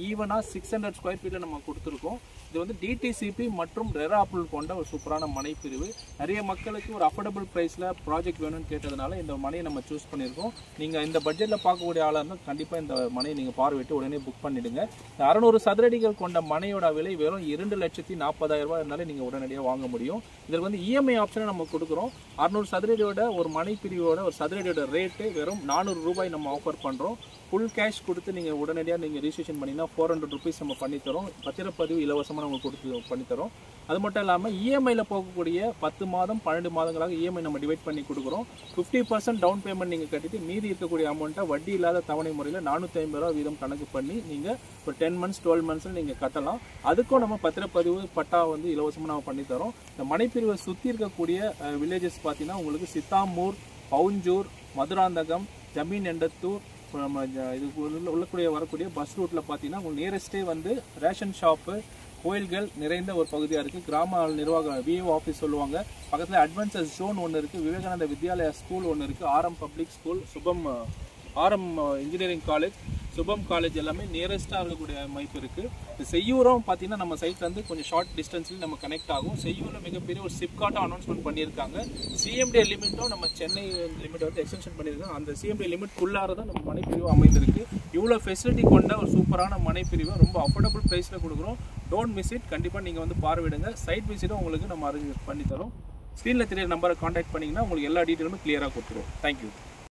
ஈவனா 600 square ஃபீட்ல நம்ம கொடுத்துருக்கோம். இது வந்து டிடிசிபி மற்றும் ரெரா அப்ரூவல் கொண்ட ஒரு சூப்பரான மனை பிரிவு. நிறைய மக்களுக்கு ஒரு அஃபோர்டபுள் ப்ரைஸில் ப்ராஜெக்ட் வேணும்னு கேட்டதுனால இந்த மனையை நம்ம சூஸ் பண்ணியிருக்கோம். நீங்கள் இந்த பட்ஜெட்டில் பார்க்கக்கூடிய ஆளாக இருந்தால் கண்டிப்பாக இந்த மனையை நீங்கள் பார்வையிட்டு உடனே புக் பண்ணிவிடுங்க. 600 சதுரடிகள் கொண்ட மனையோட விலை வெறும் 2,40,000 இருந்தாலே நீங்கள் உடனடியாக வாங்க முடியும். இதில் வந்து இஎம்ஐ ஆப்ஷனை நம்ம கொடுக்குறோம். 600 சதுரடியோட ஒரு மனை பிரிவோட ஒரு சதுரடியோட ரேட்டு வெறும் 400 ரூபாய் நம்ம ஆஃபர் பண்ணுறோம். ஃபுல் கேஷ் கொடுத்து நீங்கள் உடனடியாக நீங்கள் ரிஜிஸ்ட்ரேஷன் பண்ணிங்கன்னா 400 ருபீஸ் நம்ம பண்ணித்தரோம். பத்திரப்பதிவு இலவசமாக நம்ம கொடுத்து பண்ணித்தரோம். அது மட்டும் இல்லாமல் இஎம்ஐயில் போகக்கூடிய 10 மாதம் 12 மாதங்களாக இஎம்ஐ நம்ம டிவைட் பண்ணி கொடுக்குறோம். 50% டவுன் பேமெண்ட் நீங்கள் கட்டிட்டு மீதி இருக்கக்கூடிய அமௌண்ட்டை வட்டி இல்லாத தவணை முறையில் 450 ரூபா வீதம் கணக்கு பண்ணி நீங்கள் ஒரு 10 மந்த்ஸ் 12 மந்த்ஸில் நீங்கள் கட்டலாம். அதுக்கும் நம்ம பத்திரப்பதிவு பட்டா வந்து இலவசமாக நம்ம பண்ணித்தரோம். இந்த மனைப்பிரிவை சுற்றி இருக்கக்கூடிய வில்லேஜஸ் பார்த்தீங்கன்னா உங்களுக்கு சித்தாமூர், பவுஞ்சூர், மதுராந்தகம், ஜமீன் எண்டத்தூர், நம்ம இது உள்ளக்கூடிய வரக்கூடிய பஸ் ரூட்டில் பார்த்தீங்கன்னா உங்களுக்கு நியரஸ்டே வந்து ரேஷன் ஷாப்பு, கோயில்கள் நிறைந்த ஒரு பகுதியாக இருக்குது. கிராம நிர்வாக விஓ ஆஃபீஸ் சொல்லுவாங்க. பக்கத்தில் அட்வென்ச்சர் ஜோன் ஒன்று இருக்குது. விவேகானந்த வித்யாலயா ஸ்கூல் ஒன்று இருக்குது. ஆரம் பப்ளிக் ஸ்கூல், ஆரம் இன்ஜினியரிங் காலேஜ், சுபம் காலேஜ் எல்லாமே நியரஸ்ட்டாக இருக்கக்கூடிய அமைப்பு இருக்குது. செய்யூரும் பார்த்தீங்கன்னா நம்ம சைட்லேருந்து கொஞ்சம் ஷார்ட் டிஸ்டன்ஸ்லேயும் நம்ம கனெக்ட் ஆகும். செய்யூரில் மிகப்பெரிய ஒரு சிப்காட்டும் அனௌன்ஸ்மெண்ட் பண்ணியிருக்காங்க. சிஎம்டி லிமிட்டும் நம்ம சென்னை லிமிட் வந்து எக்ஸ்டென்ஷன் பண்ணியிருக்காங்க. அந்த சிஎம்டி லிமிட்குள்ளார தான் நம்ம மனைப்பிரிவு அமைந்திருக்கு. இவ்வளோ ஃபெசிலிட்டி கொண்ட ஒரு சூப்பரான மனைப்பிரிவை ரொம்ப அஃபோர்டபுள் ப்ரைஸில் கொடுக்குறோம். Don't miss it. கண்டிப்பாக நீங்கள் வந்து பார்வையிடுங்க. சைட் விசிட்டும் உங்களுக்கு நம்ம அரேஞ்ச் பண்ணித்தரோம். ஸ்க்ரீனில் தெரிய நம்பரை காண்டாக்ட் பண்ணிங்கன்னா உங்களுக்கு எல்லா டீட்டெயிலுமே கிளியராக கொடுத்துருவோம். தேங்க்யூ.